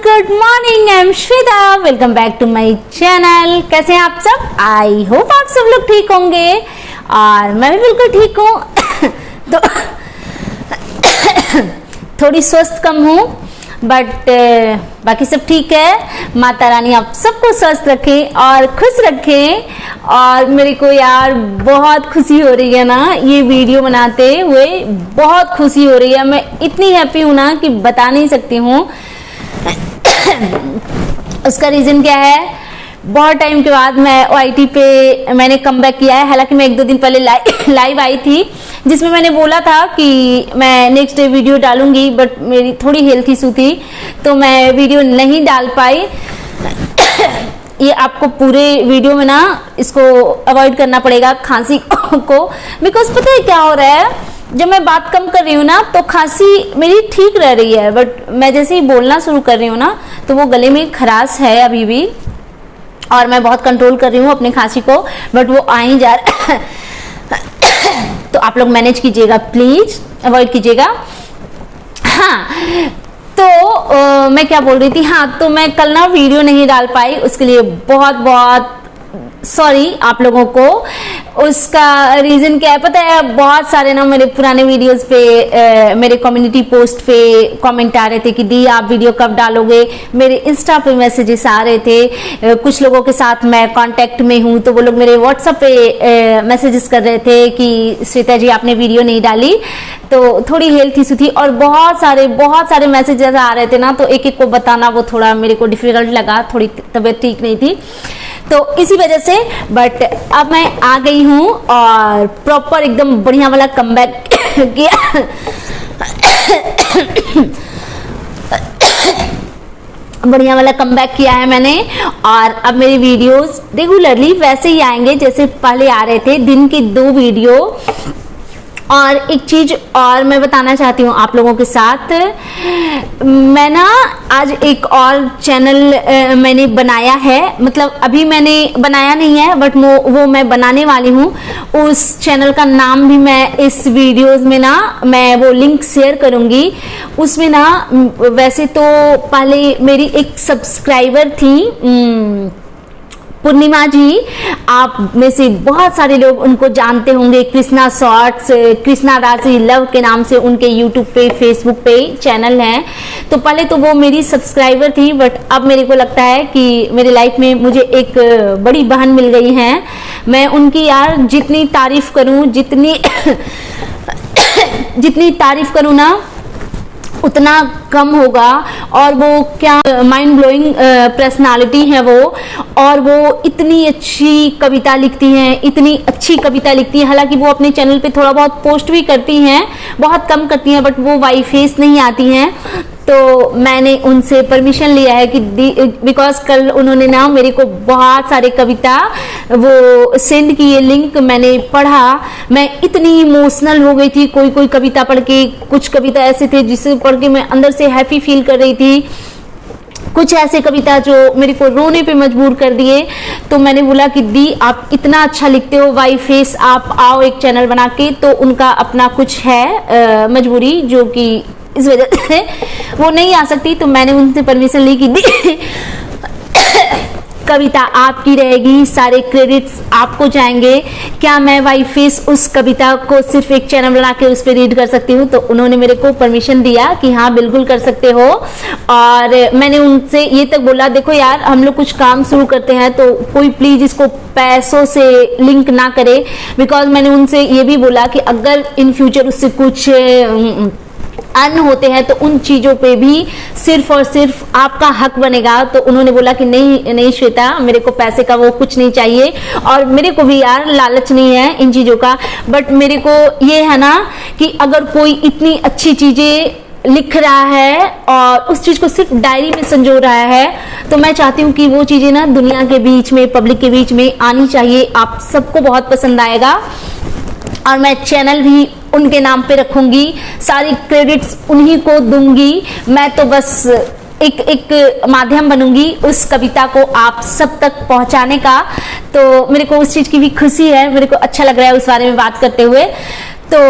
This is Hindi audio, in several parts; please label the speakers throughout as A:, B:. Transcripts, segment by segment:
A: Good morning, I am Shweta. Welcome back to my channel. कैसे हैं आप सब? आई होप आप सब लोग ठीक होंगे और मैं भी बिल्कुल ठीक हूँ। तो थोड़ी स्वस्थ कम हूँ बट बाकी सब ठीक है। माता रानी आप सबको स्वस्थ रखे और खुश रखे। और मेरे को यार बहुत खुशी हो रही है ना, ये वीडियो बनाते हुए बहुत खुशी हो रही है। मैं इतनी हैप्पी हूँ ना कि बता नहीं सकती हूँ। उसका रीजन क्या है, बहुत टाइम के बाद मैं OIT पे मैंने कमबैक किया है। हालांकि मैं 1-2 दिन पहले लाइव आई थी जिसमें मैंने बोला था कि मैं नेक्स्ट डे वीडियो डालूंगी, बट मेरी थोड़ी हेल्थ इशू थी तो मैं वीडियो नहीं डाल पाई। ये आपको पूरे वीडियो में ना इसको अवॉइड करना पड़ेगा खांसी को, बिकॉज पता है क्या हो रहा है, जब मैं बात कम कर रही हूँ ना तो खांसी मेरी ठीक रह रही है, बट मैं जैसे ही बोलना शुरू कर रही हूँ ना तो वो गले में खराश है अभी भी और मैं बहुत कंट्रोल कर रही हूँ अपने खांसी को, बट वो आ ही जा रहा है। तो आप लोग मैनेज कीजिएगा प्लीज, अवॉइड कीजिएगा। हाँ तो मैं क्या बोल रही थी, हाँ तो मैं कल ना वीडियो नहीं डाल पाई, उसके लिए बहुत बहुत सॉरी आप लोगों को। उसका रीजन क्या है पता है, बहुत सारे ना मेरे पुराने वीडियोस पे मेरे कम्युनिटी पोस्ट पे कमेंट आ रहे थे कि दी आप वीडियो कब डालोगे। मेरे इंस्टा पे मैसेजेस आ रहे थे, कुछ लोगों के साथ मैं कांटेक्ट में हूँ तो वो लोग मेरे व्हाट्सएप पे मैसेजेस कर रहे थे कि श्वेता जी आपने वीडियो नहीं डाली। तो थोड़ी हेल्थ इशू थी और बहुत सारे मैसेजेस आ रहे थे ना, तो एक एक को बताना वो थोड़ा मेरे को डिफिकल्ट लगा, थोड़ी तबीयत ठीक नहीं थी तो इसी वजह से। बट अब मैं आ गई हूँ और प्रॉपर एकदम बढ़िया वाला कमबैक किया। बढ़िया वाला कमबैक किया है मैंने और अब मेरी वीडियोस रेगुलरली वैसे ही आएंगे जैसे पहले आ रहे थे, दिन की 2 वीडियो। और एक चीज और मैं बताना चाहती हूँ आप लोगों के साथ, मैं ना आज एक और चैनल मैंने बनाया है, मतलब अभी मैंने बनाया नहीं है बट वो मैं बनाने वाली हूँ। उस चैनल का नाम भी मैं इस वीडियोस में ना मैं वो लिंक शेयर करूँगी। उसमें ना वैसे तो पहले मेरी एक सब्सक्राइबर थी पूर्णिमा जी, आप में से बहुत सारे लोग उनको जानते होंगे, कृष्णा शॉर्ट्स, कृष्णा राशि लव के नाम से उनके यूट्यूब पे फेसबुक पे चैनल हैं। तो पहले तो वो मेरी सब्सक्राइबर थी बट अब मेरे को लगता है कि मेरी लाइफ में मुझे एक बड़ी बहन मिल गई हैं। मैं उनकी यार जितनी तारीफ करूं जितनी तारीफ करूं ना उतना कम होगा। और वो क्या माइंड ब्लोइंग पर्सनालिटी है वो, और वो इतनी अच्छी कविता लिखती हैं, इतनी अच्छी कविता लिखती है। हालांकि वो अपने चैनल पे थोड़ा बहुत पोस्ट भी करती हैं, बहुत कम करती हैं, बट वो वाई फेस नहीं आती हैं। तो मैंने उनसे परमिशन लिया है कि बिकॉज कल उन्होंने ना मेरे को बहुत सारे कविता वो सेंड किए, लिंक मैंने पढ़ा, मैं इतनी इमोशनल हो गई थी। कोई कविता पढ़ के, कुछ कविता ऐसे थे जिसे पढ़ के मैं अंदर से हैप्पी फील कर रही थी, कुछ ऐसे कविता जो मेरे को रोने पे मजबूर कर दिए। तो मैंने बोला कि दी आप इतना अच्छा लिखते हो, वाई फेस आप आओ एक चैनल बना के। तो उनका अपना कुछ है मजबूरी जो कि इस वजह से वो नहीं आ सकती, तो मैंने उनसे परमिशन ली कि दी कविता आपकी रहेगी, सारे क्रेडिट्स आपको जाएंगे। क्या मैं वाई फेस उस कविता को सिर्फ एक चैनल बना के उस पर रीड कर सकती हूँ? तो उन्होंने मेरे को परमिशन दिया कि हाँ बिल्कुल कर सकते हो। और मैंने उनसे ये तक बोला, देखो यार हम लोग कुछ काम शुरू करते हैं तो कोई प्लीज इसको पैसों से लिंक ना करे। बिकॉज मैंने उनसे ये भी बोला कि अगर इन फ्यूचर उससे कुछ अर्न होते हैं तो उन चीजों पे भी सिर्फ और सिर्फ आपका हक बनेगा। तो उन्होंने बोला कि नहीं श्वेता, मेरे को पैसे का वो कुछ नहीं चाहिए और मेरे को भी यार लालच नहीं है इन चीजों का। बट मेरे को ये है ना कि अगर कोई इतनी अच्छी चीजें लिख रहा है और उस चीज को सिर्फ डायरी में संजो रहा है, तो मैं चाहती हूँ कि वो चीजें ना दुनिया के बीच में, पब्लिक के बीच में आनी चाहिए। आप सबको बहुत पसंद आएगा और मैं चैनल भी उनके नाम पे रखूंगी, सारी क्रेडिट्स उन्हीं को दूंगी। मैं तो बस एक माध्यम बनूंगी उस कविता को आप सब तक पहुंचाने का। तो मेरे को उस चीज की भी खुशी है, मेरे को अच्छा लग रहा है उस बारे में बात करते हुए। तो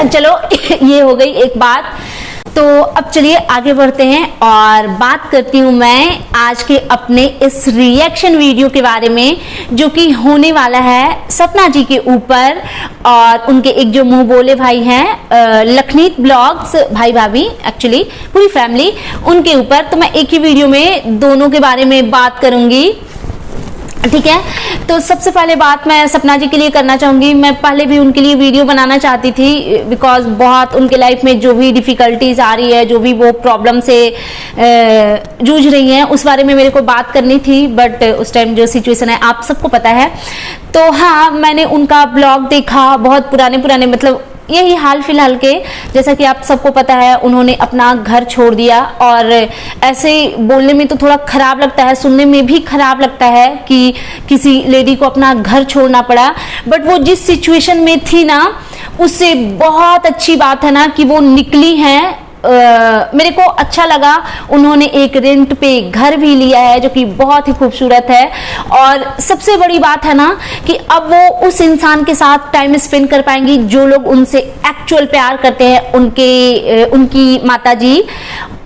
A: चलो ये हो गई एक बात। तो अब चलिए आगे बढ़ते हैं और बात करती हूँ मैं आज के अपने इस रिएक्शन वीडियो के बारे में, जो कि होने वाला है सपना जी के ऊपर और उनके एक जो मुंह बोले भाई हैं लखनीत ब्लॉग्स भाई भाभी, एक्चुअली पूरी फैमिली, उनके ऊपर। तो मैं एक ही वीडियो में दोनों के बारे में बात करूंगी, ठीक है। तो सबसे पहले बात मैं सपना जी के लिए करना चाहूंगी। मैं पहले भी उनके लिए वीडियो बनाना चाहती थी, बिकॉज बहुत उनके लाइफ में जो भी डिफिकल्टीज आ रही है, जो भी वो प्रॉब्लम से जूझ रही हैं, उस बारे में मेरे को बात करनी थी। बट उस टाइम जो सिचुएशन है आप सबको पता है। तो हाँ, मैंने उनका ब्लॉग देखा, बहुत पुराने मतलब यही हाल फिलहाल के, जैसा कि आप सबको पता है उन्होंने अपना घर छोड़ दिया। और ऐसे बोलने में तो थोड़ा खराब लगता है, सुनने में भी खराब लगता है कि किसी लेडी को अपना घर छोड़ना पड़ा, बट वो जिस सिचुएशन में थी ना, उससे बहुत अच्छी बात है ना कि वो निकली हैं। मेरे को अच्छा लगा, उन्होंने एक रेंट पे घर भी लिया है जो कि बहुत ही खूबसूरत है। और सबसे बड़ी बात है ना कि अब वो उस इंसान के साथ टाइम स्पेंड कर पाएंगी जो लोग उनसे एक्चुअल प्यार करते हैं, उनकी माता जी,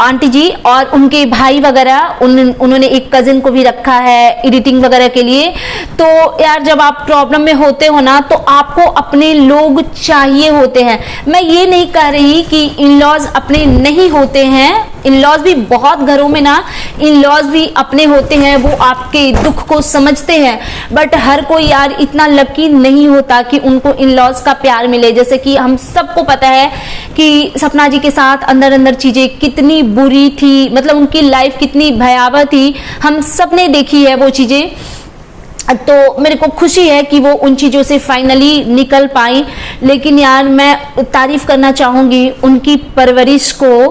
A: आंटी जी और उनके भाई वगैरह। उन्होंने एक कजिन को भी रखा है एडिटिंग वगैरह के लिए। तो यार, जब आप प्रॉब्लम में होते हो ना, तो आपको अपने लोग चाहिए होते हैं। मैं ये नहीं कह रही कि इन लॉज अपने नहीं होते हैं, इन लॉज भी बहुत घरों में ना इन लॉज भी अपने होते हैं, वो आपके दुख को समझते हैं। बट हर कोई यार इतना लकी नहीं होता कि उनको इन लॉज का प्यार मिले। जैसे कि हम सबको पता है कि सपना जी के साथ अंदर अंदर चीजें कितनी बुरी थी, मतलब उनकी लाइफ कितनी भयावह थी, हम सब ने देखी है वो चीजें। तो मेरे को खुशी है कि वो उन चीज़ों से फाइनली निकल पाई। लेकिन यार, मैं तारीफ करना चाहूँगी उनकी परवरिश को,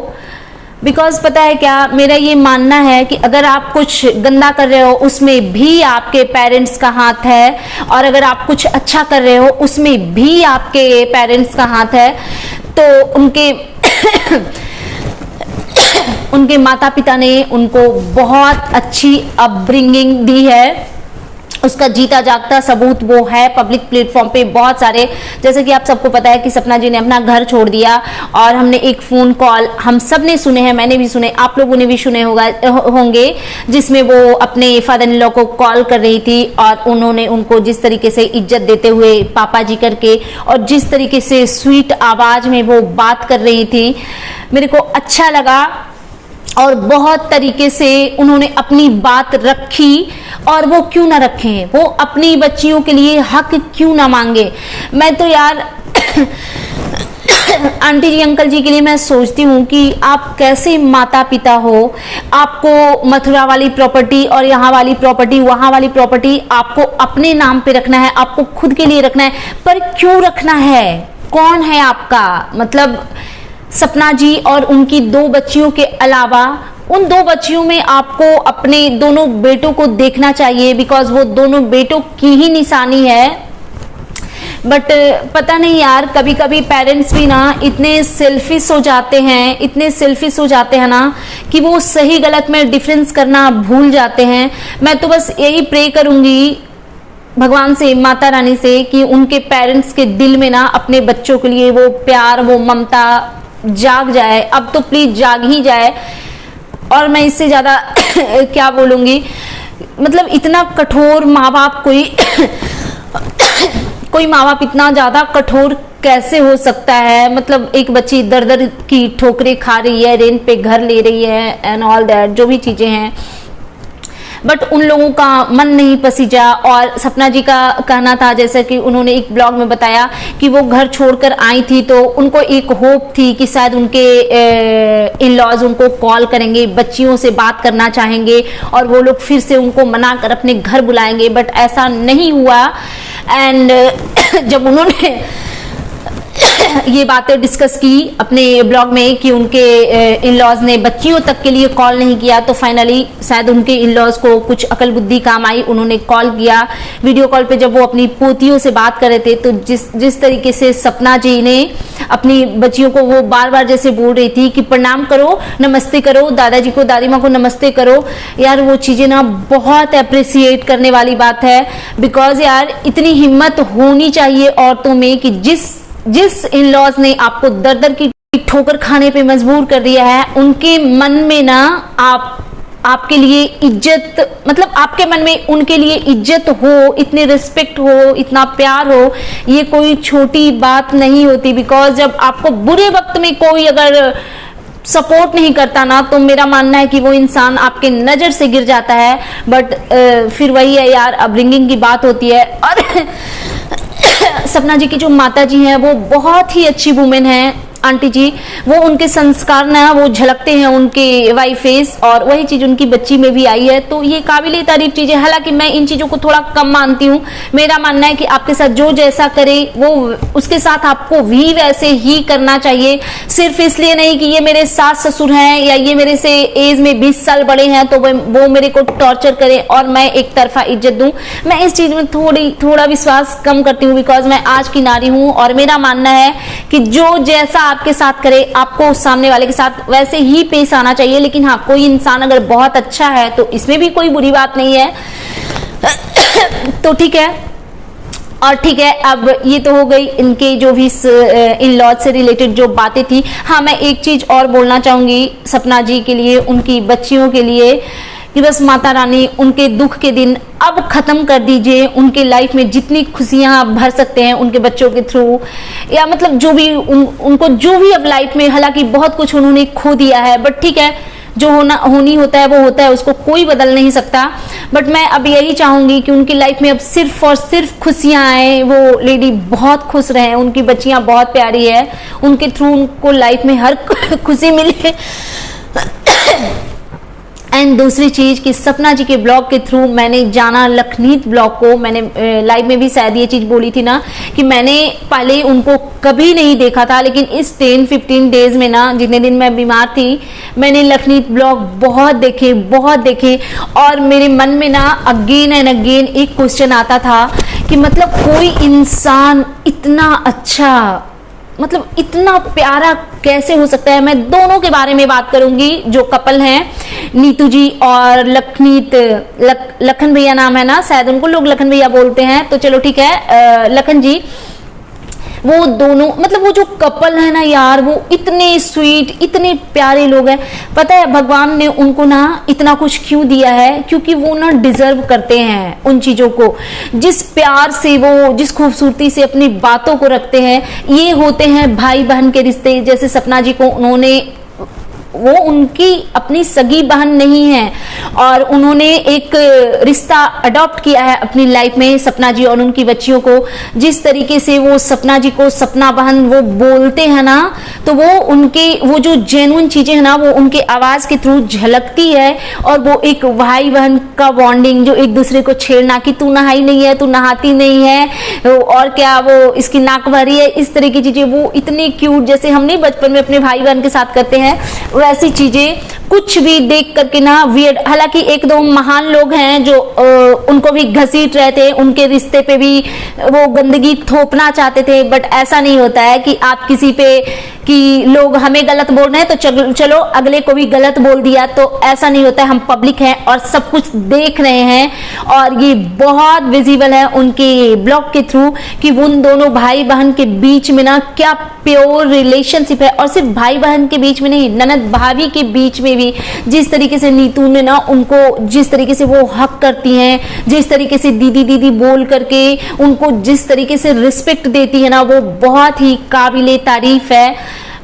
A: बिकॉज पता है क्या, मेरा ये मानना है कि अगर आप कुछ गंदा कर रहे हो उसमें भी आपके पेरेंट्स का हाथ है, और अगर आप कुछ अच्छा कर रहे हो उसमें भी आपके पेरेंट्स का हाथ है। तो उनके माता पिता ने उनको बहुत अच्छी अपब्रिंगिंग दी है, उसका जीता जागता सबूत वो है पब्लिक प्लेटफॉर्म पे बहुत सारे। जैसे कि आप सबको पता है कि सपना जी ने अपना घर छोड़ दिया, और हमने एक फोन कॉल हम सब ने सुने हैं, मैंने भी सुने, आप लोगों ने भी सुने होंगे, जिसमें वो अपने फादर इन लॉ को कॉल कर रही थी और उन्होंने उनको जिस तरीके से इज्जत देते हुए पापा जी करके, और जिस तरीके से स्वीट आवाज में वो बात कर रही थी, मेरे को अच्छा लगा। और बहुत तरीके से उन्होंने अपनी बात रखी, और वो क्यों ना रखें, वो अपनी बच्चियों के लिए हक क्यों ना मांगे। मैं तो यार आंटी जी अंकल जी के लिए मैं सोचती हूँ कि आप कैसे माता पिता हो, आपको मथुरा वाली प्रॉपर्टी और यहाँ वाली प्रॉपर्टी, वहाँ वाली प्रॉपर्टी आपको अपने नाम पे रखना है, आपको खुद के लिए रखना है, पर क्यों रखना है, कौन है आपका, मतलब सपना जी और उनकी 2 बच्चियों के अलावा उन 2 बच्चियों में आपको अपने दोनों बेटों को देखना चाहिए, बिकॉज वो दोनों बेटों की ही निशानी है। बट पता नहीं यार, कभी कभी पेरेंट्स भी ना इतने सेल्फिश हो जाते हैं, इतने सेल्फिश हो जाते हैं ना कि वो सही गलत में डिफरेंस करना भूल जाते हैं। मैं तो बस यही प्रे करूंगी भगवान से, माता रानी से, कि उनके पेरेंट्स के दिल में ना अपने बच्चों के लिए वो प्यार, वो ममता जाग जाए। अब तो प्लीज जाग ही जाए। और मैं इससे ज्यादा क्या बोलूंगी, मतलब इतना कठोर माँ बाप कोई माँ बाप इतना ज्यादा कठोर कैसे हो सकता है। मतलब एक बच्ची दर दर की ठोकरें खा रही है, रेंट पे घर ले रही है एंड ऑल दैट, जो भी चीजें हैं, बट उन लोगों का मन नहीं पसीजा। और सपना जी का कहना था, जैसे कि उन्होंने एक ब्लॉग में बताया कि वो घर छोड़कर आई थी तो उनको एक होप थी कि शायद उनके इन लॉज उनको कॉल करेंगे, बच्चियों से बात करना चाहेंगे और वो लोग फिर से उनको मनाकर अपने घर बुलाएंगे, बट ऐसा नहीं हुआ। एंड जब उन्होंने ये बातें डिस्कस की अपने ब्लॉग में कि उनके इन लॉज ने बच्चियों तक के लिए कॉल नहीं किया, तो फाइनली शायद उनके इन लॉज को कुछ अकल बुद्धि काम आई, उन्होंने कॉल किया। वीडियो कॉल पे जब वो अपनी पोतियों से बात कर रहे थे, तो जिस तरीके से सपना जी ने अपनी बच्चियों को वो बार बार जैसे बोल रही थी कि प्रणाम करो, नमस्ते करो, दादाजी को दादी माँ को नमस्ते करो, यार वो चीजें ना बहुत अप्रिसिएट करने वाली बात है। बिकॉज यार इतनी हिम्मत होनी चाहिए औरतों में कि जिस इन लॉज ने आपको दर दर की ठोकर खाने पे मजबूर कर दिया है। उनके मन में ना आपके लिए इज्जत, मतलब आपके मन में उनके लिए इज्जत हो, इतनी रिस्पेक्ट हो, इतना प्यार हो, ये कोई छोटी बात नहीं होती। बिकॉज जब आपको बुरे वक्त में कोई अगर सपोर्ट नहीं करता ना, तो मेरा मानना है कि वो इंसान आपके नजर से गिर जाता है। बट फिर वही है यार, अपब्रिंगिंग की बात होती है। और सपना जी की जो माता जी हैं वो बहुत ही अच्छी वुमेन है, आंटी जी। वो उनके संस्कार ना वो झलकते हैं उनके वाइफ फेस, और वही चीज उनकी बच्ची में भी आई है। तो ये काबिले तारीफ चीज है। हालांकि मैं इन चीजों को थोड़ा कम मानती हूँ। मेरा मानना है कि आपके साथ जो जैसा करे वो उसके साथ आपको भी वैसे ही करना चाहिए। सिर्फ इसलिए नहीं कि ये मेरे सास ससुर हैं या ये मेरे से एज में 20 साल बड़े हैं तो वो मेरे को टॉर्चर करे और मैं एक तरफा इज्जत दूं। मैं इस चीज में थोड़ा विश्वास कम करती हूँ, बिकॉज मैं आज की नारी हूँ और मेरा मानना है कि जो जैसा आपके साथ करे आपको सामने वाले के साथ वैसे ही पेश आना चाहिए। लेकिन हाँ, कोई इंसान अगर बहुत अच्छा है तो इसमें भी कोई बुरी बात नहीं है। तो ठीक है। और ठीक है, अब ये तो हो गई इनके जो भी इन लॉज से रिलेटेड जो बातें थी। हाँ, मैं एक चीज और बोलना चाहूंगी सपना जी के लिए, उनकी बच्चियों के लिए, कि बस माता रानी उनके दुख के दिन अब खत्म कर दीजिए। उनके लाइफ में जितनी खुशियां आप भर सकते हैं उनके बच्चों के थ्रू, या मतलब जो भी उनको जो भी अब लाइफ में, हालांकि बहुत कुछ उन्होंने खो दिया है, बट ठीक है, जो होनी होता है वो होता है, उसको कोई बदल नहीं सकता। बट मैं अब यही चाहूंगी कि उनकी लाइफ में अब सिर्फ और सिर्फ खुशियां आए, वो लेडी बहुत खुश रहे, उनकी बच्चियां बहुत प्यारी है, उनके थ्रू उनको लाइफ में हर खुशी मिले। एंड दूसरी चीज कि सपना जी के ब्लॉग के थ्रू मैंने जाना लखनीत ब्लॉग को। मैंने लाइव में भी शायद ये चीज बोली थी ना कि मैंने पहले उनको कभी नहीं देखा था, लेकिन इस 10-15 डेज में ना, जितने दिन मैं बीमार थी, मैंने लखनीत ब्लॉग बहुत देखे। और मेरे मन में ना अगेन एंड अगेन एक क्वेश्चन आता था कि मतलब कोई इंसान इतना अच्छा, मतलब इतना प्यारा कैसे हो सकता है। मैं दोनों के बारे में बात करूंगी, जो कपल हैं, नीतू जी और लखनीत, लखन भैया नाम है ना, शायद उनको लोग लखन भैया बोलते हैं, तो चलो ठीक है, लखन जी। वो दोनों, मतलब वो जो कपल है ना यार, वो इतने स्वीट, इतने प्यारे लोग हैं। पता है भगवान ने उनको ना इतना कुछ क्यों दिया है? क्योंकि वो ना डिजर्व करते हैं उन चीजों को। जिस प्यार से वो, जिस खूबसूरती से अपनी बातों को रखते हैं, ये होते हैं भाई बहन के रिश्ते। जैसे सपना जी को उन्होंने, वो उनकी अपनी सगी बहन नहीं है और उन्होंने एक रिश्ता अडॉप्ट किया है अपनी लाइफ में, सपना जी और उनकी बच्चियों को। जिस तरीके से वो सपना जी को सपना बहन वो बोलते हैं ना, तो वो उनके, वो जो जेन्युइन चीजें हैं ना, वो उनके आवाज के थ्रू झलकती है। और वो एक भाई बहन का बॉन्डिंग, जो एक दूसरे को छेड़ना कि तू नहाई नहीं है, तू नहाती नहीं है, और क्या वो इसकी नाक भरी है, इस तरह की चीजें, वो इतने क्यूट, जैसे हम नहीं बचपन में अपने भाई बहन के साथ करते हैं, वैसी चीजें कुछ भी देख करके ना वियर्ड। हालांकि एक दो महान लोग हैं जो उनको भी घसीट रहे थे, उनके रिश्ते पे भी वो गंदगी थोपना चाहते थे, बट ऐसा नहीं होता है कि आप किसी पे, कि लोग हमें गलत बोल रहे हैं तो चलो अगले को भी गलत बोल दिया, तो ऐसा नहीं होता है। हम पब्लिक हैं और सब कुछ देख रहे हैं, और ये बहुत विजिबल है उनके ब्लॉग के थ्रू कि उन दोनों भाई बहन के बीच में ना क्या प्योर रिलेशनशिप है। और सिर्फ भाई बहन के बीच में नहीं, ननद भाभी के बीच में भी, जिस तरीके से नीतू ने ना उनको, जिस तरीके से वो हक करती हैं, जिस तरीके से दीदी दीदी बोल करके उनको जिस तरीके से रिस्पेक्ट देती है ना, वो बहुत ही काबिले तारीफ है।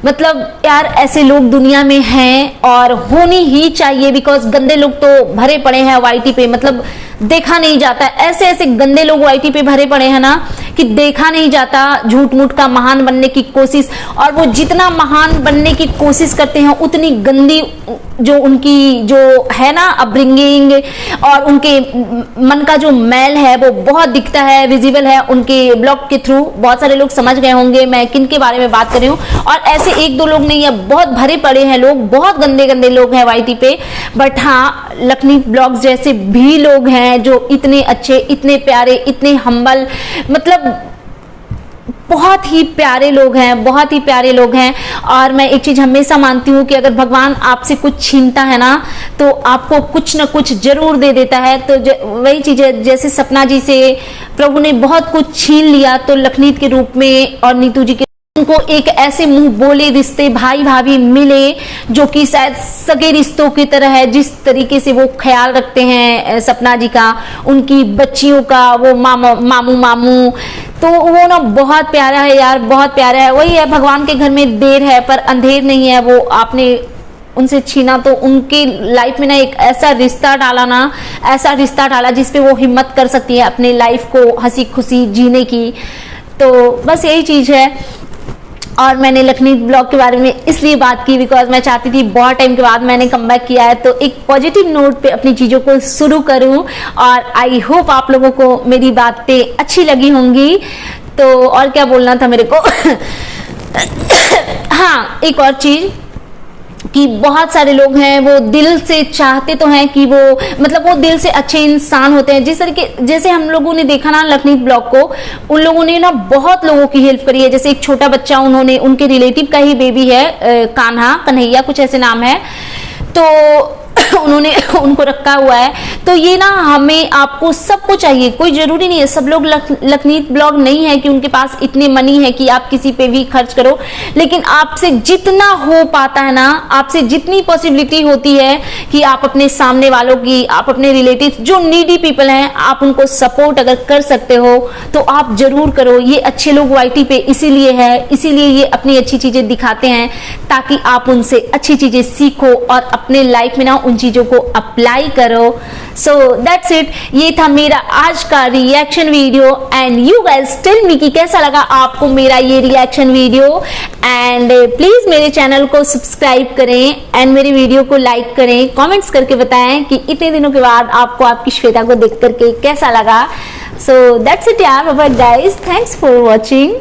A: मतलब यार ऐसे लोग दुनिया में हैं और होनी ही चाहिए, बिकॉज गंदे लोग तो भरे पड़े हैं वाईटी पे, मतलब देखा नहीं जाता। ऐसे ऐसे गंदे लोग वाईटी पे भरे पड़े हैं ना कि देखा नहीं जाता झूठ मूठ का महान बनने की कोशिश। और वो जितना महान बनने की कोशिश करते हैं, उतनी गंदी जो उनकी जो है ना अपब्रिंगिंग, और उनके मन का जो मैल है वो बहुत दिखता है, विजिबल है उनके ब्लॉग के थ्रू। बहुत सारे लोग समझ गए होंगे मैं किन के बारे में बात कर रही हूँ। और ऐसे एक दो लोग नहीं है, बहुत भरे पड़े हैं लोग, बहुत गंदे गंदे लोग हैं वाईटी पे। बट हाँ, लखनीत ब्लॉग्स जैसे भी लोग हैं जो इतने अच्छे, इतने प्यारे, इतने हम्बल, मतलब बहुत ही प्यारे लोग हैं, बहुत ही प्यारे लोग हैं। और मैं एक चीज हमेशा मानती हूँ कि अगर भगवान आपसे कुछ छीनता है ना, तो आपको कुछ ना कुछ जरूर दे देता है। तो वही चीज है, जैसे सपना जी से प्रभु ने बहुत कुछ छीन लिया, तो लखनीत के रूप में और नीतू जी के उनको एक ऐसे मुंह बोले रिश्ते भाई भाभी मिले जो कि शायद सगे रिश्तों की तरह है। जिस तरीके से वो ख्याल रखते हैं सपना जी का, उनकी बच्चियों का, वो मामू मामू, तो वो ना बहुत प्यारा है यार, बहुत प्यारा है। वही है, भगवान के घर में देर है पर अंधेर नहीं है। वो आपने उनसे छीना तो उनकी लाइफ में ना एक ऐसा रिश्ता डाला ना, ऐसा रिश्ता डाला जिसपे वो हिम्मत कर सकती है अपने लाइफ को हंसी खुशी जीने की। तो बस यही चीज है। और मैंने लखनी ब्लॉग के बारे में इसलिए बात की बिकॉज मैं चाहती थी बहुत टाइम के बाद मैंने कमबैक किया है तो एक पॉजिटिव नोट पे अपनी चीज़ों को शुरू करूं। और आई होप आप लोगों को मेरी बातें अच्छी लगी होंगी। तो और क्या बोलना था मेरे को हाँ, एक और चीज़ कि बहुत सारे लोग हैं वो दिल से चाहते तो हैं कि वो मतलब वो दिल से अच्छे इंसान होते हैं। जिस तरीके जैसे हम लोगों ने देखा ना लखनी ब्लॉग को, उन लोगों ने ना बहुत लोगों की हेल्प करी है। जैसे एक छोटा बच्चा, उन्होंने उनके रिलेटिव का ही बेबी है, कान्हा कन्हैया कुछ ऐसे नाम है, तो उन्होंने उनको रखा हुआ है। तो ये ना हमें आपको सबको चाहिए, कोई जरूरी नहीं है सब लोग लखनी ब्लॉग नहीं है कि उनके पास इतने मनी है कि आप किसी पे भी खर्च करो, लेकिन आपसे जितना हो पाता है ना, आपसे जितनी पॉसिबिलिटी होती है कि आप अपने सामने वालों की, आप अपने रिलेटिव जो नीडी पीपल हैं, आप उनको सपोर्ट अगर कर सकते हो तो आप जरूर करो। ये अच्छे लोग वाईटी पे इसीलिए है, इसीलिए ये अपनी अच्छी चीजें दिखाते हैं ताकि आप उनसे अच्छी चीजें सीखो और अपने लाइफ में ना उन चीजों को अप्लाई करो। सो दैट्स इट, ये था मेरा आज का reaction video and you guys tell me कि कैसा लगा आपको मेरा ये रिएक्शन वीडियो। एंड प्लीज मेरे चैनल को सब्सक्राइब करें एंड मेरे वीडियो को लाइक करें, कमेंट्स करके बताएं कि इतने दिनों के बाद आपको आपकी श्वेता को देख करके कैसा लगा। सो दैट्स इट यार, bye bye guys, thanks for watching.